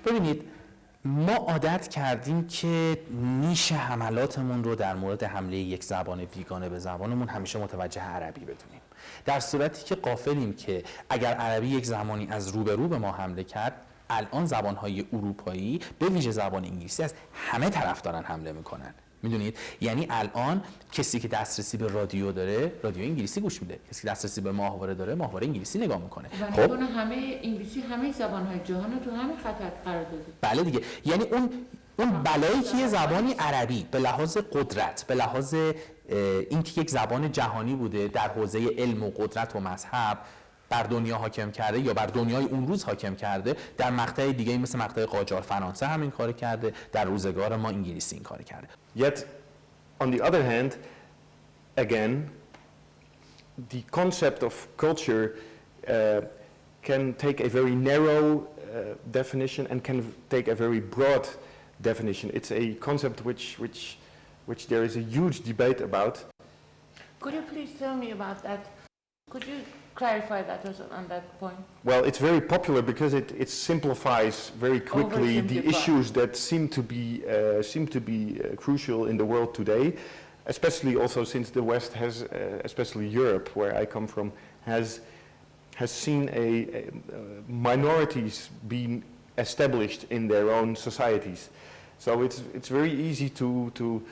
ببینید ما عادت کردیم که نیش حملاتمون رو در مورد حمله یک زبان بیگانه به زبانمون همیشه متوجه عربی بدونیم، در صورتی که غافلیم که اگر عربی یک زمانی از رو به رو به ما حمله کرد، الان زبانهای اروپایی به ویژه زبان انگلیسی از همه طرف دارن حمله میکنن. میدونید؟ یعنی الان کسی که دسترسی به رادیو داره رادیو انگلیسی گوش میده، کسی که دسترسی به ماهواره داره ماهواره انگلیسی نگاه میکنه. خب همه انگلیسی همه زبان‌های جهان رو تو همه خطر قرار داده. بله دیگه، یعنی اون بلایی که یه زبانی عربی به لحاظ قدرت، به لحاظ اینکه یک زبان جهانی بوده در حوزه علم و قدرت و مذهب بر دنیا حاکم کرده یا بر دنیای اون روز حاکم کرده، در مقطع دیگه مثل مقطع قاجار فرانسه هم این کار کرده، در روزگار ما انگلیسی این کار کرده. Yet on the other hand, again, the concept of culture can take a very narrow definition and can take a very broad definition. It's a concept which there is a huge debate about. Could you please tell me about that? Could you clarify that on that point? Well, it's very popular because it simplifies very quickly the issues that seem to be crucial in the world today, especially also since the West has, especially Europe, where I come from, has seen minorities being established in their own societies. So it's very easy to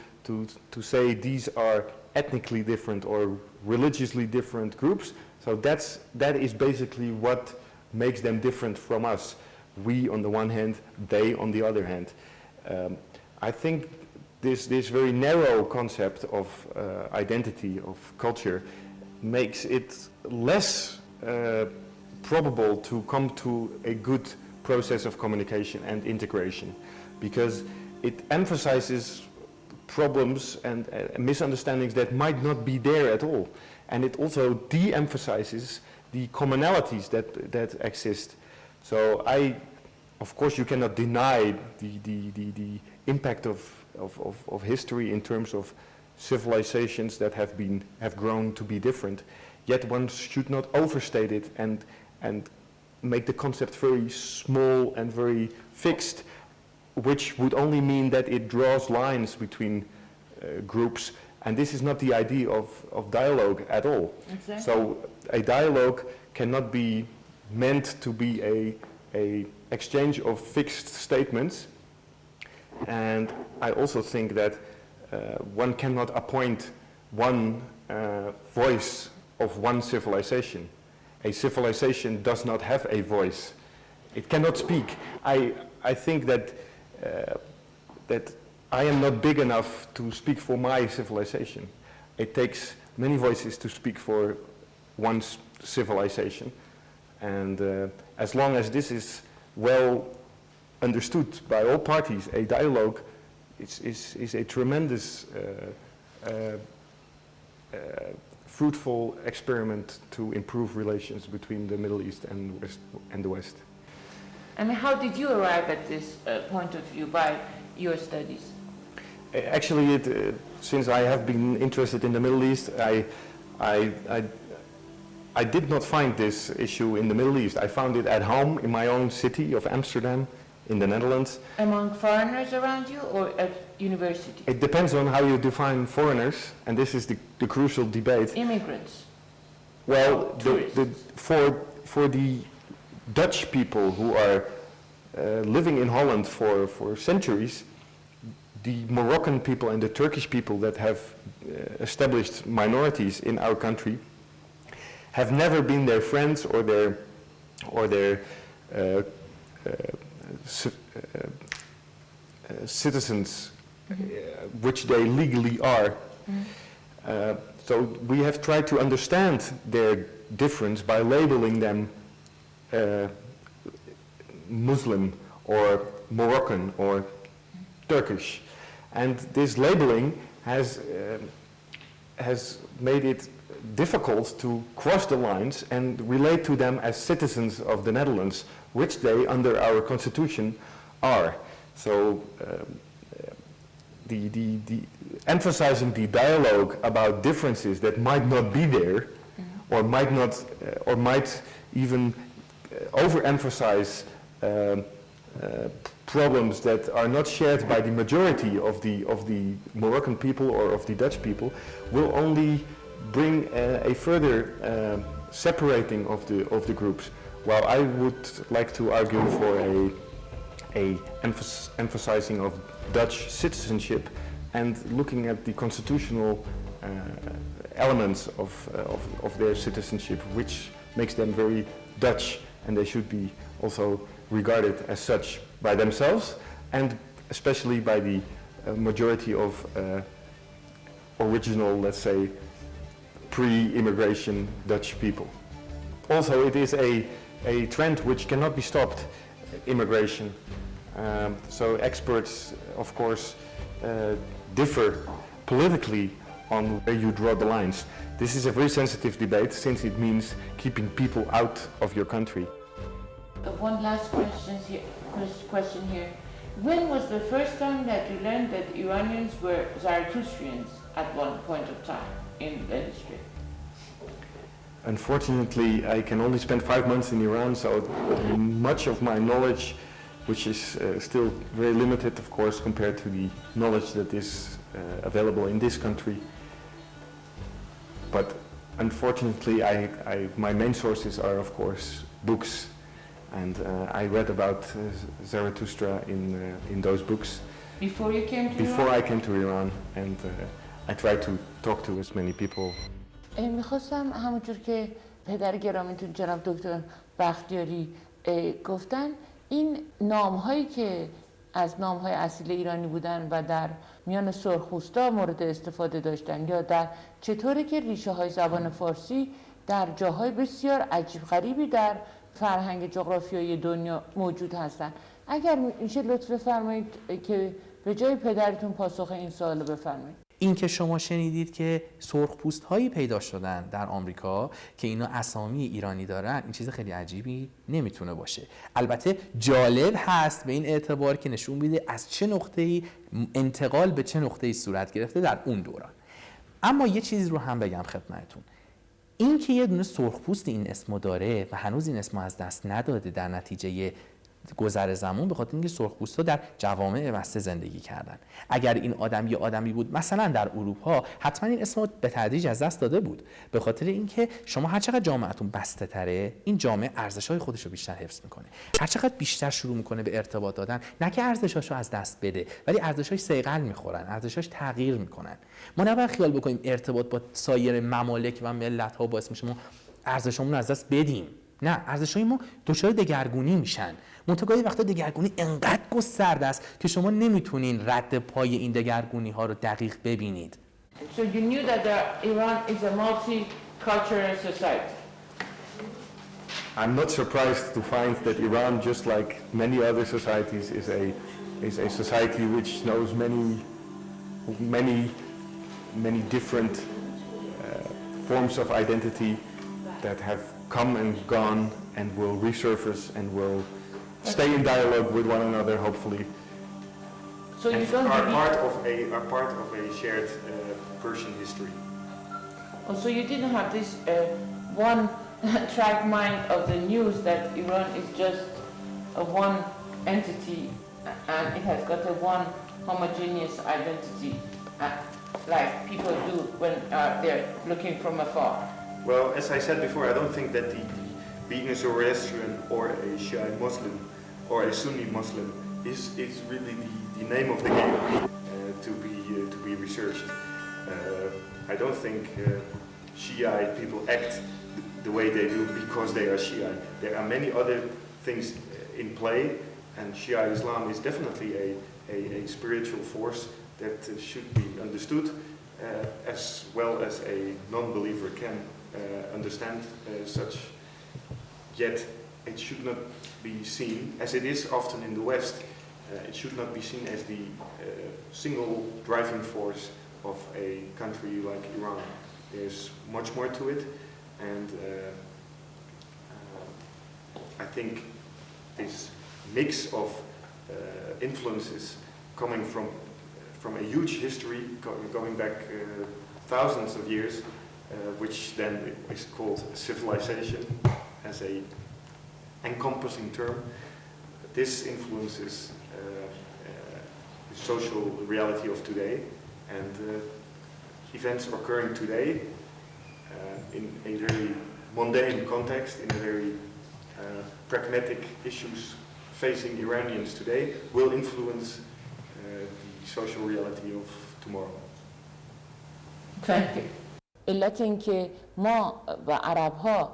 say these are ethnically different or religiously different groups. So that is basically what makes them different from us. We on the one hand, they on the other hand. I think this very narrow concept of identity, of culture, makes it less probable to come to a good process of communication and integration, because it emphasizes problems and misunderstandings that might not be there at all. And it also de-emphasizes the commonalities that exist. So of course you cannot deny the impact of history in terms of civilizations that have grown to be different. Yet one should not overstate it and make the concept very small and very fixed, which would only mean that it draws lines between groups. And this is not the idea of dialogue at all. Exactly. So a dialogue cannot be meant to be a exchange of fixed statements. And I also think that one cannot appoint one voice of one civilization. A civilization does not have a voice. It cannot speak. I think that I am not big enough to speak for my civilization. It takes many voices to speak for one civilization. And as long as this is well understood by all parties, a dialogue is a tremendous fruitful experiment to improve relations between the Middle East and the West. And how did you arrive at this point of view by your studies? Actually, since I have been interested in the Middle East, I did not find this issue in the Middle East. I found it at home in my own city of Amsterdam, in the Netherlands. Among foreigners around you or at university? It depends on how you define foreigners, and this is the crucial debate. Immigrants? Well, for the Dutch people who are living in Holland for centuries, the Moroccan people and the Turkish people that have established minorities in our country have never been their friends or their citizens, which they legally are. So we have tried to understand their difference by labeling them Muslim or Moroccan or Turkish. And this labeling has made it difficult to cross the lines and relate to them as citizens of the Netherlands, which they, under our constitution, are. So the emphasizing the dialogue about differences that might not be there, or might not, or might even overemphasize problems that are not shared by the majority of the Moroccan people or of the Dutch people will only bring a further separating of the groups. While I would like to argue for a emphasizing of Dutch citizenship and looking at the constitutional elements of their citizenship, which makes them very Dutch, and they should be also regarded as such by themselves and especially by the majority of original, let's say, pre-immigration Dutch people. Also, it is a trend which cannot be stopped, immigration. So experts, of course, differ politically on where you draw the lines. This is a very sensitive debate since it means keeping people out of your country. One last question here. When was the first time that you learned that Iranians were Zarathustrians at one point of time in the history? Unfortunately, I can only spend 5 months in Iran, so much of my knowledge, which is still very limited, of course, compared to the knowledge that is available in this country. But unfortunately, my main sources are, of course, books, and I read about Zarathustra in those books. Before you came to Before Iran? I came to Iran, and I tried to talk to as many people. میخواستم همونجور که پدر گرامیتون جناب دکتر بختیاری گفتن، این نام‌هایی که از نام‌های اصیل ایرانی بودن و در میان سرخپوستا مورد استفاده داشتن، یا در چطوره که ریشه‌های زبان فارسی در جاهای بسیار عجیب غریبی در فرهنگ جغرافیایی دنیا موجود هستن. اگر میشه لطف بفرمایید که به جای پدرتون پاسخ این سوال بفرمایید. این که شما شنیدید که سرخپوست هایی پیدا شدن در آمریکا که اینا اسامی ایرانی دارن، این چیز خیلی عجیبی نمیتونه باشه. البته جالب هست به این اعتبار که نشون میده از چه نقطه‌ای انتقال به چه نقطه‌ای صورت گرفته در اون دوران. اما یه چیزی رو هم بگم خدمتتون، این که یه دونه سرخپوست این اسمو داره و هنوز این اسمو از دست نداده در نتیجه گذر زمان، به خاطر اینکه سرخپوستا در جوامع وسطه زندگی کردن. اگر این آدم یه آدمی بود مثلا در اروپا، حتما این اسمو به تدریج از دست داده بود، به خاطر اینکه شما هر چقدر جامعهتون بسته تره، این جامعه ارزش‌های خودش رو بیشتر حفظ میکنه. هر چقدر بیشتر شروع میکنه به ارتباط دادن، نه که ارزشاشو از دست بده، ولی ارزشاش صیقل میخورن، ارزشاش تغییر میکنن. ما نباید خیال بکنیم ارتباط با سایر ممالک و ملت‌ها باعث میشه ما ارزشامون از دست بدیم. نه، ارزش‌های ما دچار دگرگونی میشن. منتها وقتا دگرگونی انقدر گسترده است که شما نمیتونین رد پای این دگرگونی ها رو دقیق ببینید. So you knew that Iran is a multicultural society. I'm not surprised to find that Iran, just like many other societies, is a society which knows many different forms of identity that have come and gone and will resurface and will stay in dialogue with one another, hopefully. So you don't are part of a shared Persian history. Oh, so you didn't have this one track mind of the news that Iran is just a one entity and it has got a one homogeneous identity, like people do when they're looking from afar. Well, as I said before, I don't think that being a Zoroastrian or a Shia Muslim or a Sunni Muslim is really the name of the game to be researched. I don't think Shiite people act the way they do because they are Shiite. There are many other things in play, and Shia Islam is definitely a spiritual force that should be understood as well as a non-believer can understand such. Yet it should not be seen, as it is often in the West, it should not be seen as the single driving force of a country like Iran. There's much more to it, and I think this mix of influences coming from a huge history going back thousands of years, which then is called civilization as a encompassing term. this influences the social reality of today, and events occurring today in a very mundane context, in a very pragmatic issues facing Iranians today, will influence the social reality of tomorrow. علت این که ما و عرب‌ها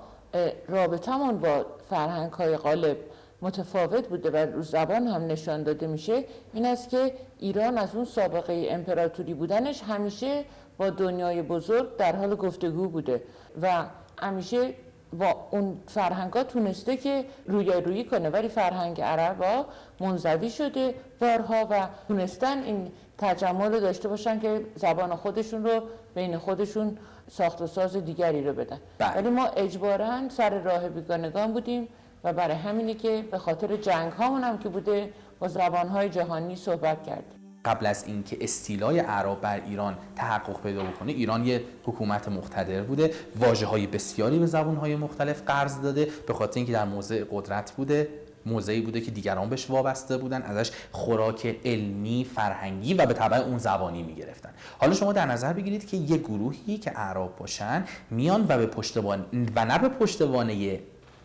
رابطمون با فرهنگ‌های غالب متفاوت بوده و رو زبان هم نشان داده میشه این است که ایران از اون سابقه امپراتوری بودنش همیشه با دنیای بزرگ در حال گفتگو بوده و همیشه با اون فرهنگ‌ها تونسته که رویارویی کنه، ولی فرهنگ عرب‌ها منزوی شده بارها و تونستن این تجمل رو داشته باشن که زبان خودشون رو بین خودشون ساخت و ساز دیگری رو بدن. ولی ما اجباراً سر راه بیگانگان بودیم و برای همینه که به خاطر جنگ هامون هم که بوده با زبان‌های جهانی صحبت کردیم. قبل از اینکه استیلای اعراب بر ایران تحقق پیدا بکنه، ایران یه حکومت مقتدر بوده، واژه‌های بسیاری به زبان‌های مختلف قرض داده، به خاطر اینکه در موضع قدرت بوده، موضعی بوده که دیگران بهش وابسته بودن، ازش خوراک علمی، فرهنگی و به تبع اون زبانی می‌گرفتن. حالا شما در نظر بگیرید که یه گروهی که اعراب باشن میان و به پشتوانه و نه به پشتوانه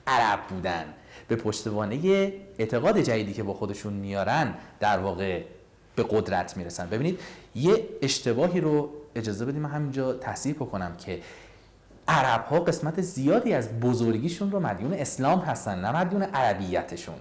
عرب بودن، به پشتوانه اعتقاد جدیدی که با خودشون میارن در واقع به قدرت میرسن. ببینید یه اشتباهی رو اجازه بدیم من همینجا تصحیح بکنم که عرب ها قسمت زیادی از بزرگیشون رو مدیون اسلام هستن، نه مدیون عربیتشون.